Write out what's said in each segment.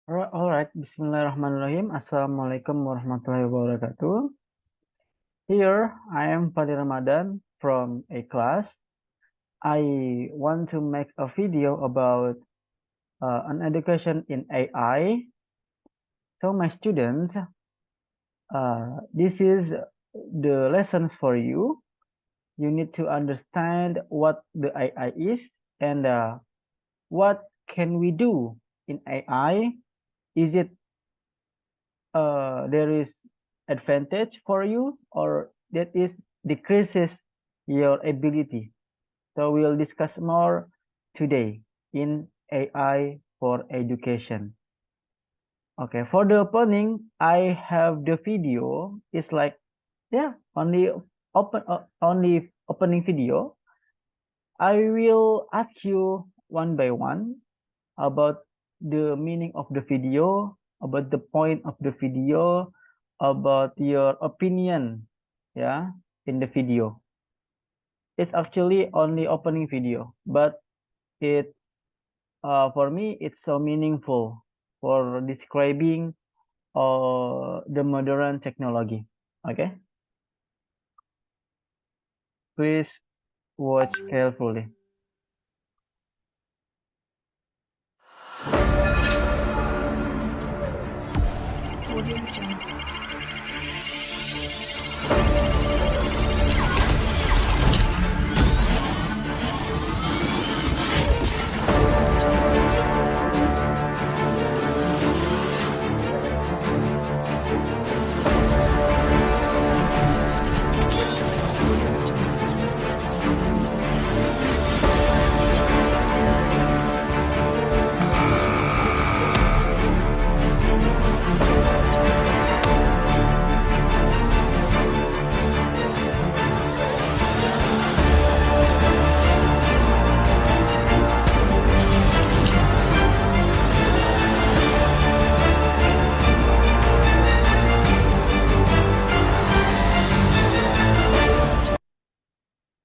Alright, Bismillahirrahmanirrahim. Assalamualaikum warahmatullahi wabarakatuh. Here I am Fadhly Ramadhan from a class. I want to make a video about an education in AI. So my students, this is the lessons for you. You need to understand what the AI is and what can we do in AI. Is it there is advantage for you or that is decreases your ability. So we'll discuss more today in AI for education. Okay, for the opening, I have the video. It's like only only opening video. I will ask you one by one about the meaning of the video, about the point of the video, about your opinion, in the video. It's actually only opening video, but it for me it's so meaningful for describing the modern technology. Okay, please watch carefully.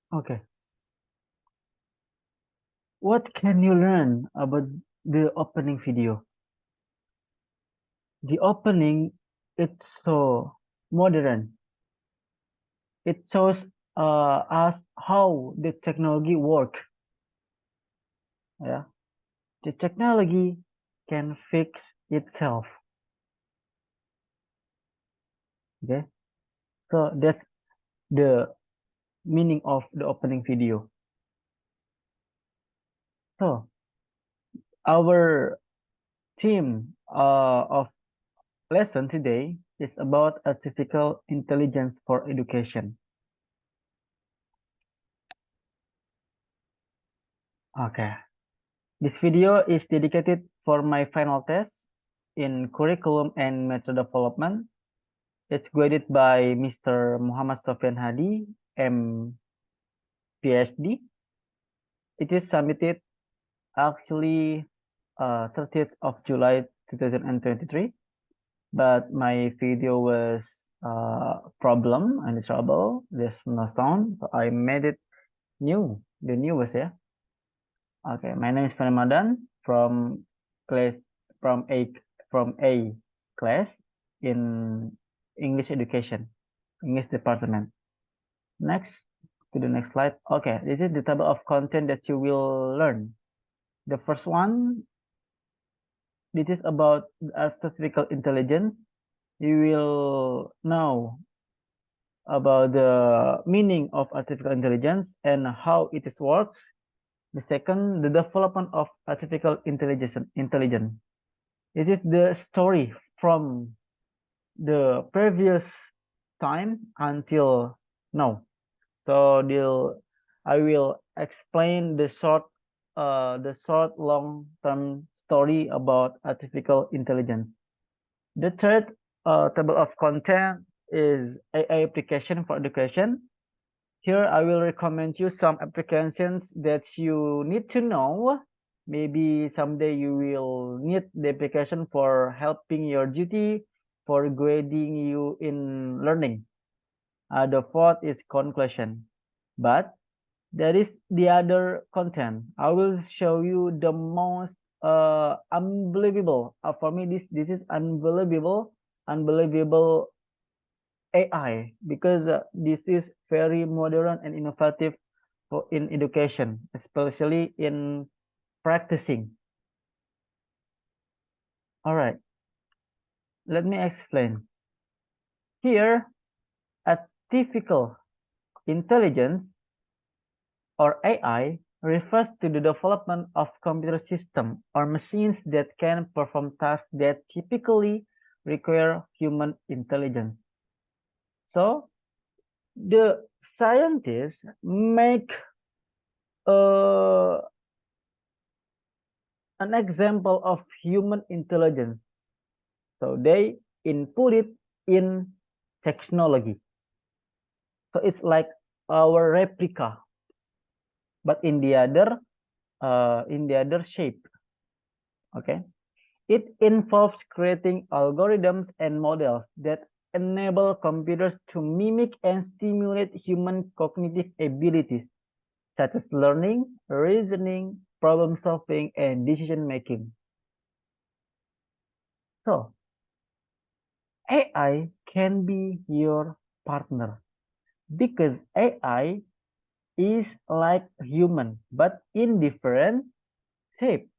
Okay, what can you learn about the opening video? The opening, it's so modern. It shows us how the technology work. Yeah, the technology can fix itself. Okay, so that's the meaning of the opening video. So our theme of lesson today is about artificial intelligence for education. Okay, this video is dedicated for my final test in curriculum and method development. It's graded by Mr. Muhammad Sofian Hadi, M.Pd. It is submitted actually 30th of July 2023, but my video was problem and trouble. There's no sound, so I made it new, the newest, yeah. Okay, my name is Ramadhan from class from A from A class in English education, English department. Next to the next slide. Okay, this is the table of content that you will learn. The first one, this is about artificial intelligence. You will know about the meaning of artificial intelligence and how it is works. The second, the development of artificial intelligence. This is the story from the previous time until now. So I will explain the short long-term story about artificial intelligence. The third table of content is AI application for education. Here I will recommend you some applications that you need to know. Maybe someday you will need the application for helping your duty, for grading you in learning. The fourth is conclusion. But there is the other content. I will show you the most unbelievable. For me, this is unbelievable AI, because this is very modern and innovative for in education, especially in practicing. All right, let me explain. Here, artificial intelligence or AI refers to the development of computer systems or machines that can perform tasks that typically require human intelligence. So, the scientists make uh, an example of human intelligence. So they input it in technology. So it's like our replica, but in the other shape. Okay. It involves creating algorithms and models that enable computers to mimic and stimulate human cognitive abilities, such as learning, reasoning, problem solving, and decision making. So, AI can be your partner because AI is like human, but in different shape,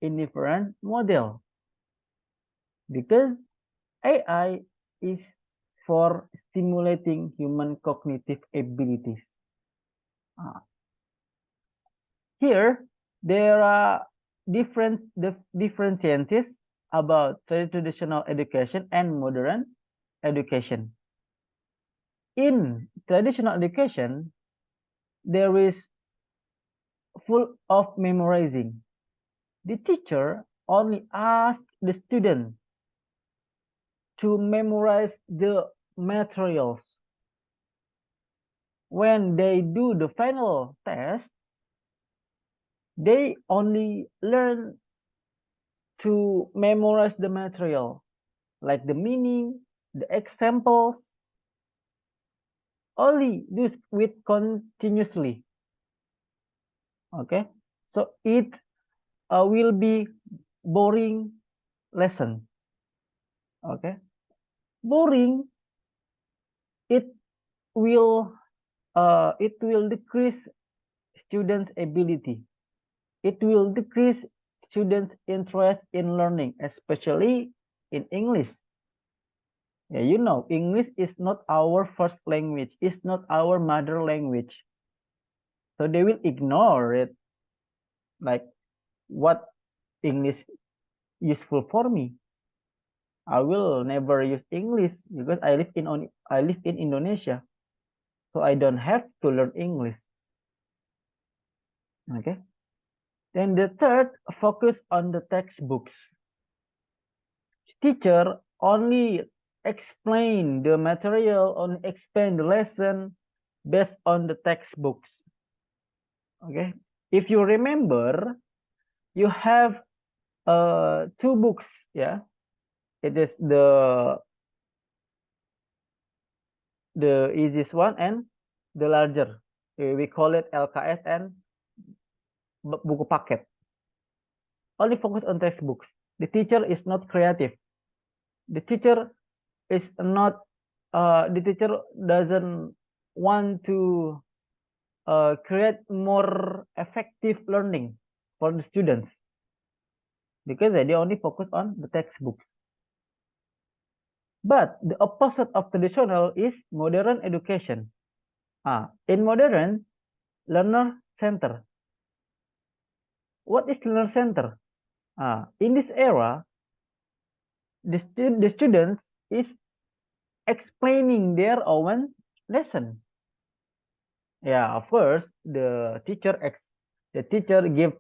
in different model. Because AI is for stimulating human cognitive abilities. Uh, Here, there are differences about traditional education and modern education. In traditional education, there is full of memorizing. The teacher only asks the student to memorize the materials. When they do the final test, they only learn to memorize the material, like the meaning, the examples, only this with continuously. Okay, so it will be boring lesson. Okay, boring. It will decrease students' ability. It will decrease students' interest in learning, especially in English. Yeah, you know, English is not our first language, it's not our mother language. So they will ignore it, like what English useful for me. I will never use English because I live in Indonesia, so I don't have to learn English. Okay. Then the third, focus on the textbooks. Teacher only explain the material, only explain the lesson based on the textbooks. Okay. If you remember, you have two books. Yeah. It is the easiest one and the larger. We call it LKS and buku paket. Only focus on textbooks. The teacher is not creative. The teacher is not. The teacher doesn't want to create more effective learning for the students because they only focus on the textbooks. But the opposite of traditional is modern education. In modern, learner center. What is learner center? In this era, the students is explaining their own lesson. Yeah, of course, the teacher give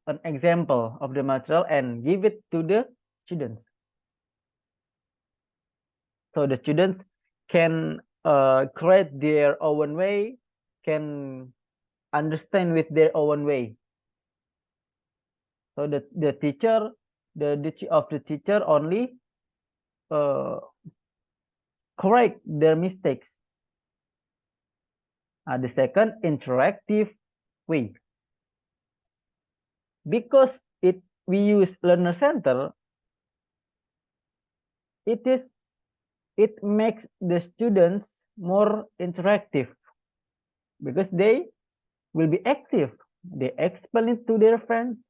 an example of the material and give it to the students. So the students can create their own way, can understand with their own way. So the teacher, the duty of the teacher only uh, correct their mistakes. The second, interactive way. because we use learner center, it makes the students more interactive because they will be active. They explain it to their friends.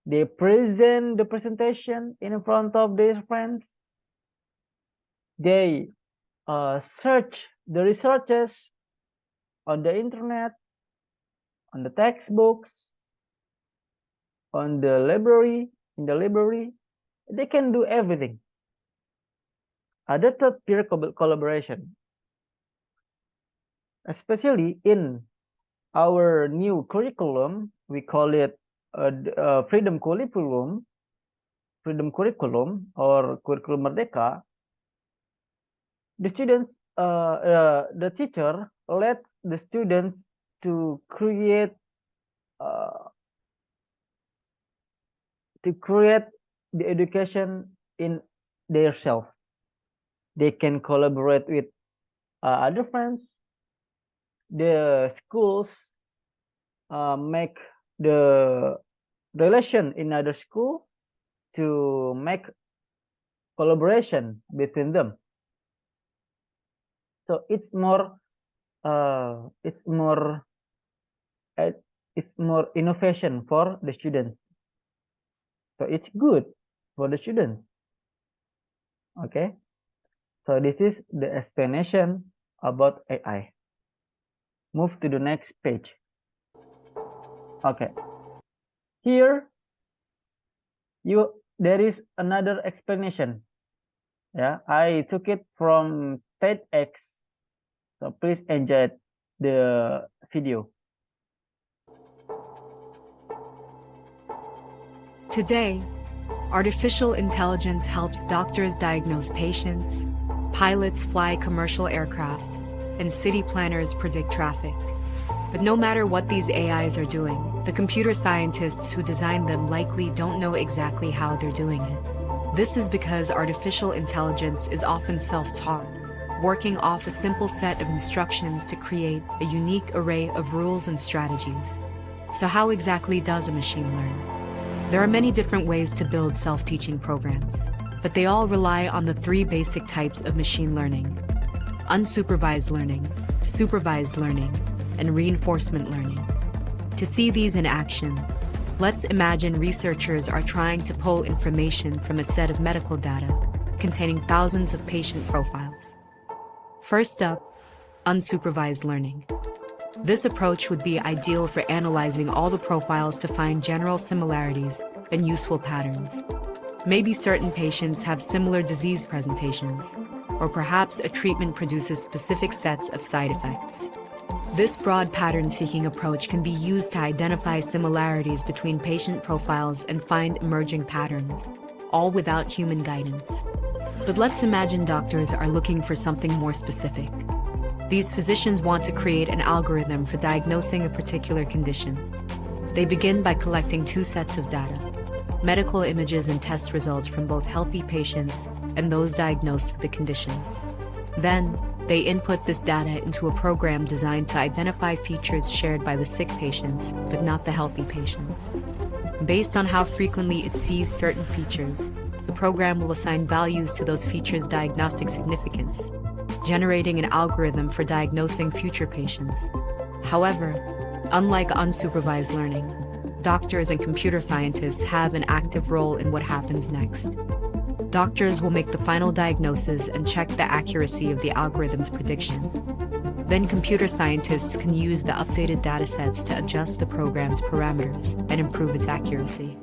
They present the presentation in front of their friends. They search the researches on the internet, on the textbooks, on the library, in the library. They can do everything. Other third peer collaboration, especially in our new curriculum, we call it freedom curriculum, or curriculum merdeka. The students, the teacher let the students to create uh, the education in their self. They can collaborate with other friends. The schools make the relation in other school to make collaboration between them. So it's more uh, it's more it's more innovation for the students. So it's good for the students. Okay. So this is the explanation about AI. Move to the next page. Okay. Here there is another explanation. Yeah, I took it from TEDx. So please enjoy the video. Today, artificial intelligence helps doctors diagnose patients, pilots fly commercial aircraft, and city planners predict traffic. But no matter what these AIs are doing, the computer scientists who designed them likely don't know exactly how they're doing it. This is because artificial intelligence is often self-taught, working off a simple set of instructions to create a unique array of rules and strategies. So how exactly does a machine learn? There are many different ways to build self-teaching programs, but they all rely on the three basic types of machine learning: unsupervised learning, supervised learning, and reinforcement learning. To see these in action, let's imagine researchers are trying to pull information from a set of medical data containing thousands of patient profiles. First up, unsupervised learning. This approach would be ideal for analyzing all the profiles to find general similarities and useful patterns. Maybe certain patients have similar disease presentations, or perhaps a treatment produces specific sets of side effects. This broad pattern-seeking approach can be used to identify similarities between patient profiles and find emerging patterns, all without human guidance. But let's imagine doctors are looking for something more specific. These physicians want to create an algorithm for diagnosing a particular condition. They begin by collecting two sets of data: medical images and test results from both healthy patients and those diagnosed with the condition. Then, they input this data into a program designed to identify features shared by the sick patients, but not the healthy patients. Based on how frequently it sees certain features, the program will assign values to those features' diagnostic significance, generating an algorithm for diagnosing future patients. However, unlike unsupervised learning, doctors and computer scientists have an active role in what happens next. Doctors will make the final diagnosis and check the accuracy of the algorithm's prediction. Then computer scientists can use the updated datasets to adjust the program's parameters and improve its accuracy.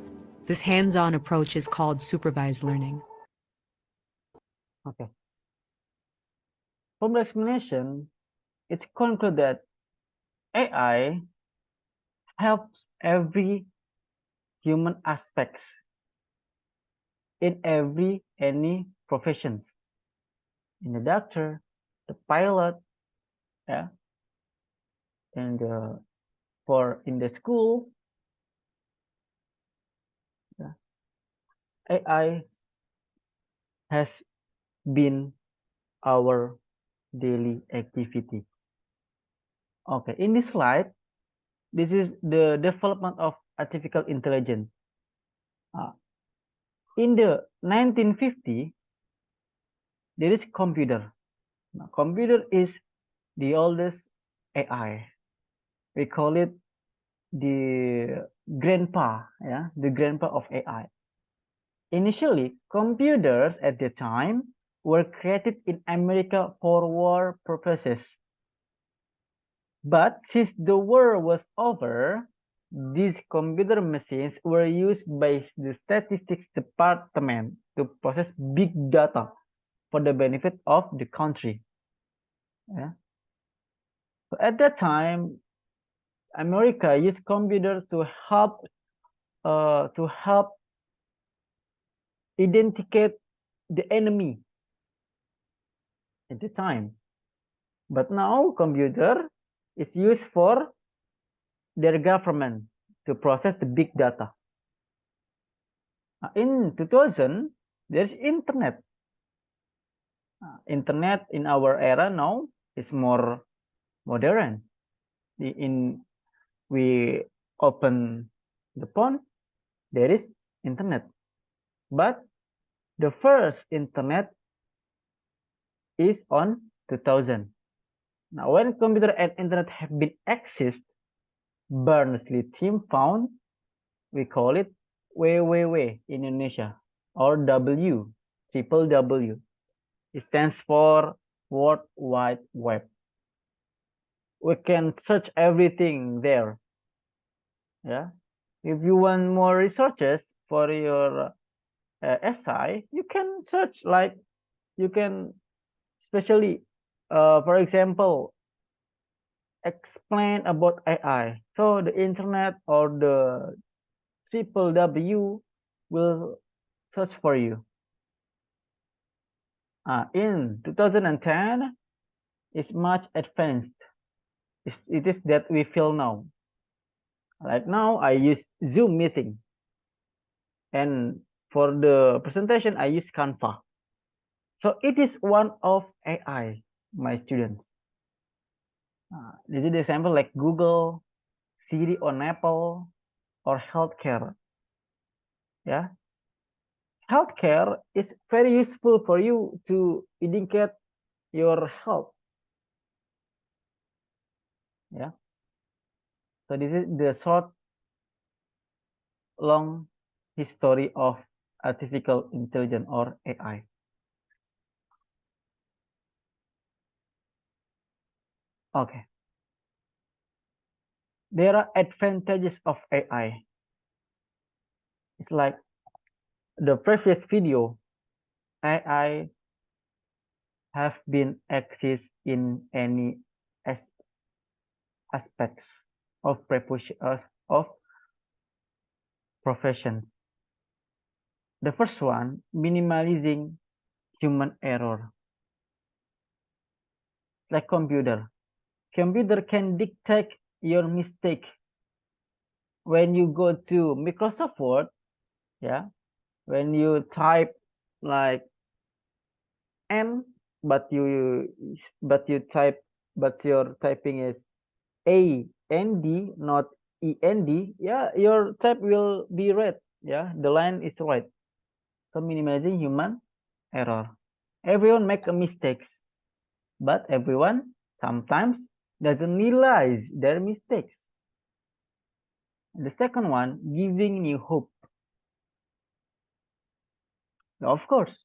This hands-on approach is called supervised learning. Okay. From the explanation, it's concluded that AI helps every human aspects in any professions. In the doctor, the pilot, yeah, and for in the school, yeah, AI has been our daily activity. Okay, in this slide, this is the development of artificial intelligence. Uh, in the 1950, there is computer. Now, computer is the oldest AI. We call it the grandpa, yeah, the grandpa of AI. Initially, computers at the time were created in America for war purposes. But since the war was over, these computer machines were used by the statistics department to process big data for the benefit of the country. Yeah. So at that time, America used computers to help identify the enemy at the time. But now computer is used for their government to process the big data. In 2000, there's internet. Internet in our era now is more modern. In we open the phone, there is internet. But the first internet is on 2000. Now, when computer and internet have been exist, Berners-Lee team found we call it WWW in Indonesia or W, triple W. It stands for World Wide Web. We can search everything there. Yeah. If you want more researches for your SI, you can search like you can especially, for example, explain about AI. So the internet or the triple W will search for you. In 2010, it's much advanced. It is that we feel now. Like now, I use Zoom meeting, and for the presentation, I use Canva. So it is one of AI, my students. This is the example like Google, Siri on Apple, or healthcare. Yeah, healthcare is very useful for you to indicate your health. Yeah, so this is the short, long history of artificial intelligence or AI. Okay, there are advantages of AI. It's like the previous video, AI have been exist in any aspects of professions. The first one, minimizing human error. Like computer. Computer can detect your mistake. When you go to Microsoft Word, yeah, when you type like N, but your typing is AND, not END, yeah, your type will be read. Yeah, the line is right. So minimizing human error. Everyone make mistakes, but everyone sometimes doesn't realize their mistakes. The second one, giving new hope. Of course,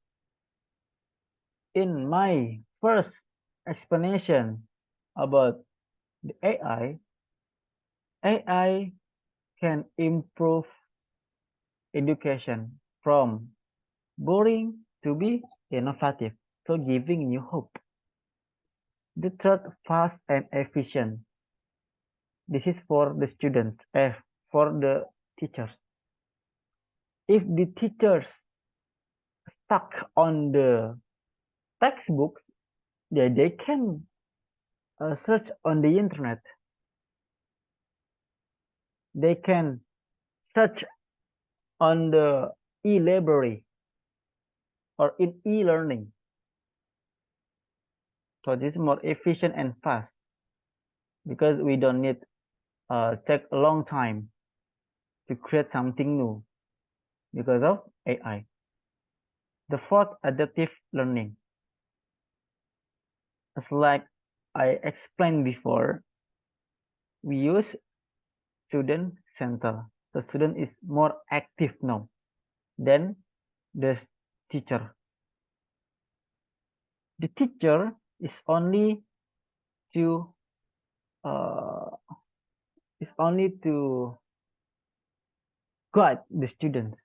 in my first explanation about the AI can improve education from boring to be innovative, so giving new hope. The third, fast and efficient. This is for the students, for the teachers. If the teachers stuck on the textbooks, yeah, they can search on the internet. They can search on the e-library or in e-learning. So this is more efficient and fast because we don't need take a long time to create something new. because of AI. The fourth, adaptive learning. As like I explained before, we use student center. The student is more active now than the teacher. The teacher to uh, is only to guide the students.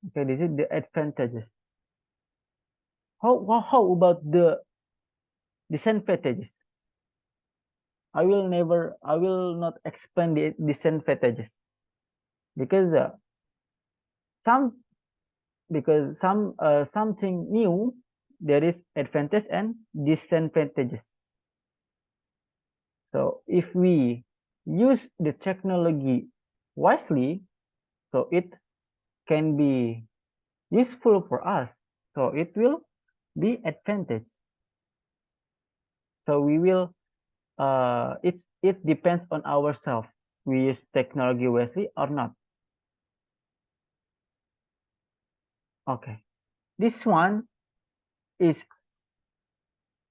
Okay, this is the advantages. How about the disadvantages? I will not explain the disadvantages because some something new, there is advantage and disadvantages. So if we use the technology wisely, so it can be useful for us. So it will be advantage. So we will it depends on ourselves. We use technology wisely or not. Okay. This one is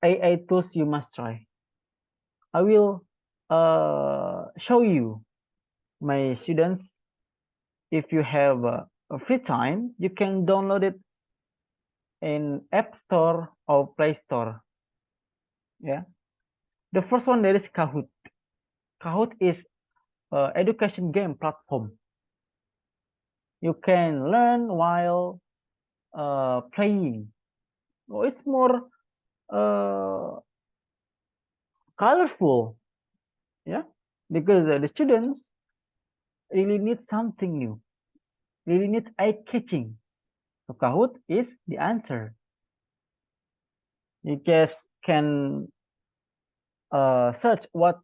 AI tools you must try. I will show you my students. If you have a free time, you can download it in App Store or Play Store. Yeah. The first one, there is Kahoot. Kahoot is education game platform. You can learn while playing. Oh, it's more uh, colorful, yeah, because the students really need something new, really need eye-catching. So Kahoot is the answer. You just can search what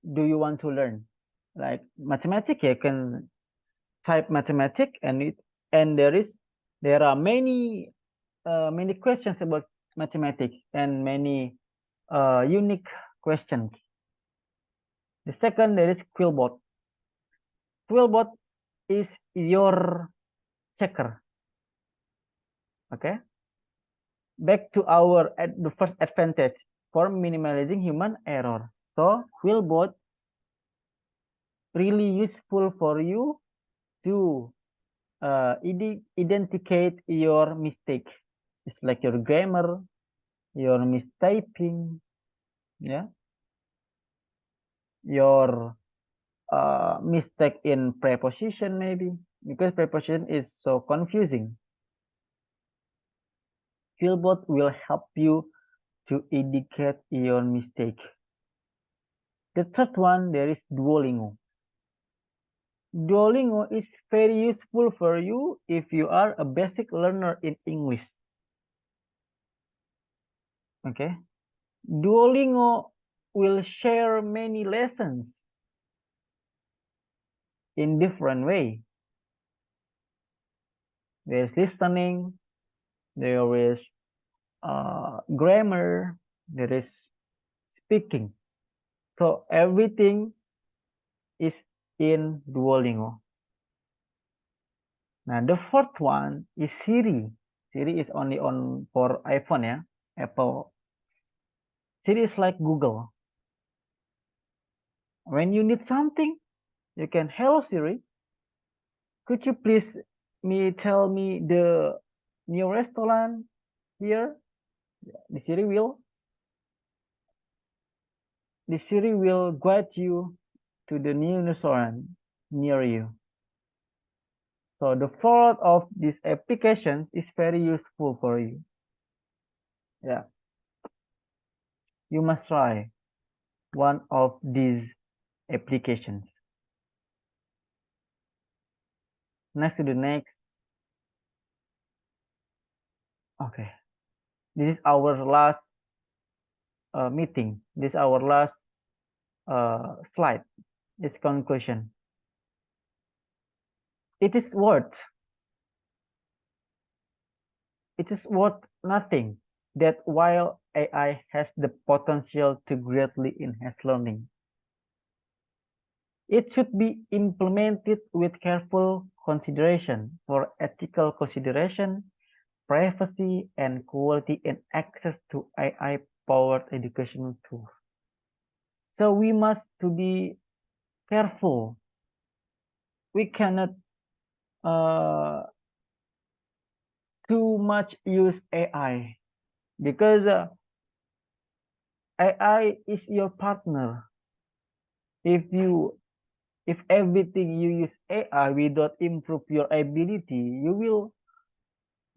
do you want to learn, like mathematics. You can type mathematics, and there are many questions about mathematics and many unique questions. The second, there is Quillbot. Quillbot is your checker. Okay. Back to the first advantage for minimizing human error. So Quillbot really useful for you to identify your mistake. It's like your grammar, your mistyping, yeah, your mistake in preposition maybe, because preposition is so confusing. Quillbot will help you to indicate your mistake. The third one, there is Duolingo. Duolingo is very useful for you if you are a basic learner in English. Okay. Duolingo will share many lessons in different way. There is listening, there is grammar, there is speaking. So everything is in Duolingo. Now the fourth one is Siri. Siri is only on for iPhone, yeah, Apple. Siri is like Google. When you need something, you can, hello Siri, could you please tell me the new restaurant here? The Siri will guide you to the new restaurant near you. So the fourth of these applications is very useful for you. Yeah, you must try one of these applications. Next to the next. Okay, this is our last meeting. This is our last slide. Its conclusion. It is worth. It is worth nothing that while AI has the potential to greatly enhance learning, It should be implemented with careful consideration for ethical consideration, privacy, and quality and access to AI-powered educational tools. So we must to be careful. We cannot uh, too much use AI because AI is your partner. If you if everything you use AI without improve your ability, you will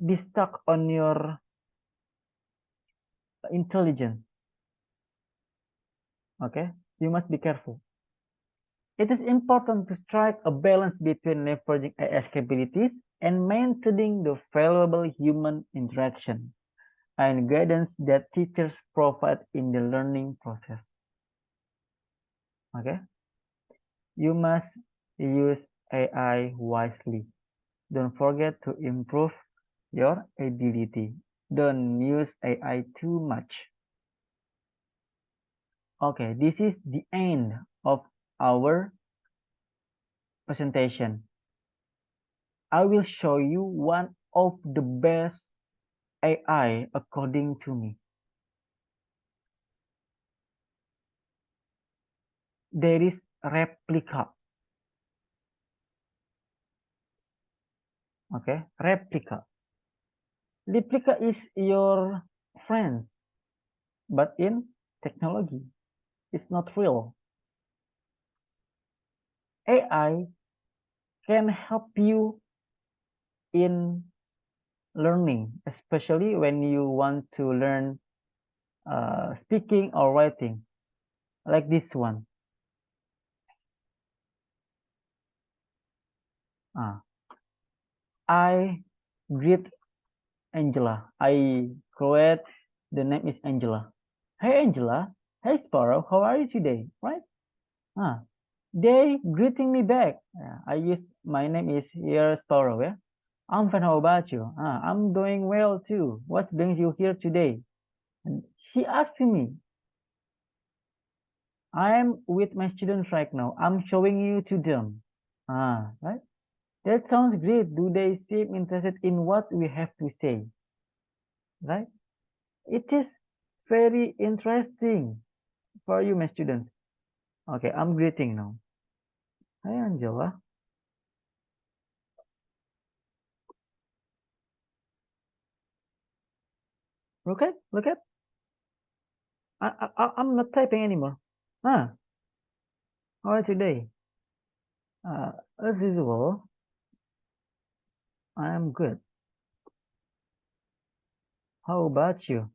be stuck on your intelligence. Okay, you must be careful. It is important to strike a balance between leveraging AI's capabilities and maintaining the valuable human interaction and guidance that teachers provide in the learning process. Okay, you must use AI wisely. Don't forget to improve your ability. Don't use AI too much. Okay, this is the end of our presentation. I will show you one of the best AI according to me. There is replica. Okay, replica. Replica is your friend, but in technology. It's not real. AI can help you in learning, especially when you want to learn speaking or writing, like this one. Uh, I greet Angela. I create the name is Angela. Hey Angela. Hey Sparrow. How are you today? Right? Ah, they greeting me back. I use my name is here Sparrow. Yeah. I'm fine. How about you? I'm doing well too. What brings you here today? And she asked me. I'm with my students right now. I'm showing you to them. Right? That sounds great. Do they seem interested in what we have to say? Right? It is very interesting for you, my students. Okay, I'm greeting now. Hi, Angela. Okay, look at. I'm not typing anymore. Ah, how are you today? Uh, as usual, I am good. How about you?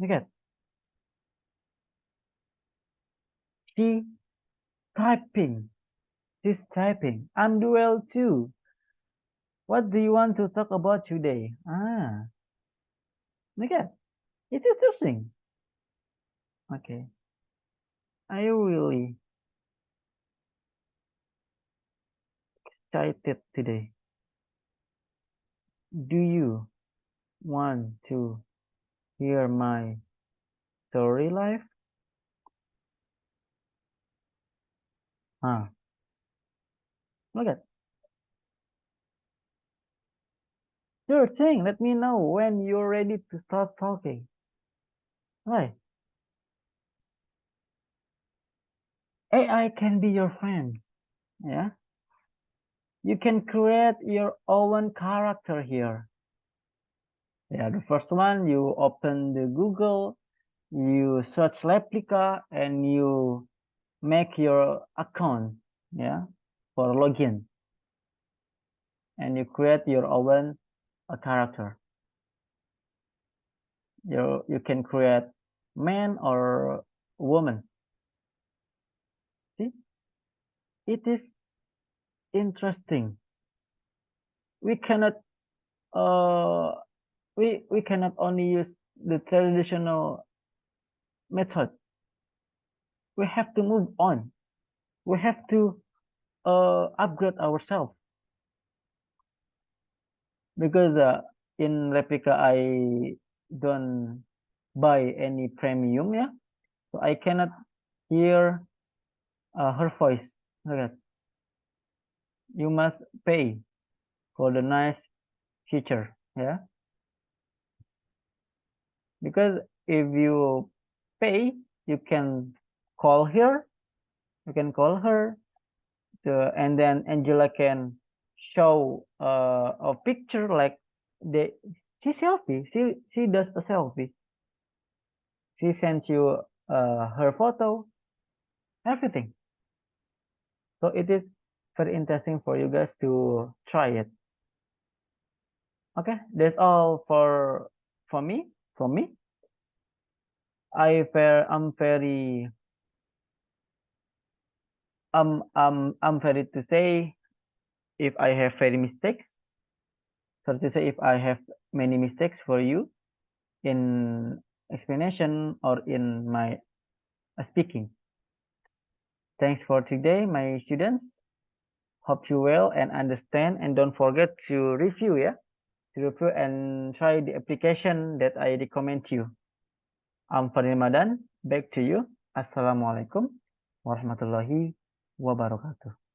Look at. She typing. She's typing. I'm well too. What do you want to talk about today? Look at. It's interesting. Okay. I really excited today. Do you want to hear my story life? Ah, look at. Sure thing. Let me know when you're ready to start talking. Right. AI can be your friends. Yeah. You can create your own character here. Yeah. The first one, you open the Google, you search replica, and you make your account. Yeah. For login, and you create your own character. You can create man or woman. See, it is interesting. We cannot uh we cannot only use the traditional method. We have to move on. We have to upgrade ourselves because in replica I don't buy any premium, yeah. So I cannot hear her voice. Look at, you must pay for the nice feature, yeah. Because if you pay, you can call her, you can call her, and then Angela can show a picture like the she selfie. She does a selfie. She sends you her photo, everything. So it is very interesting for you guys to try it. Okay, that's all for me. From me, I'm very I'm very to say if I have very mistakes. So to say if I have many mistakes for you in explanation or in my speaking. Thanks for today, my students. Hope you well and understand, and don't forget to review, yeah, to review and try the application that I recommend you. I'm Fadhly Ramadan. Back to you. Assalamualaikum warahmatullahi wabarakatuh.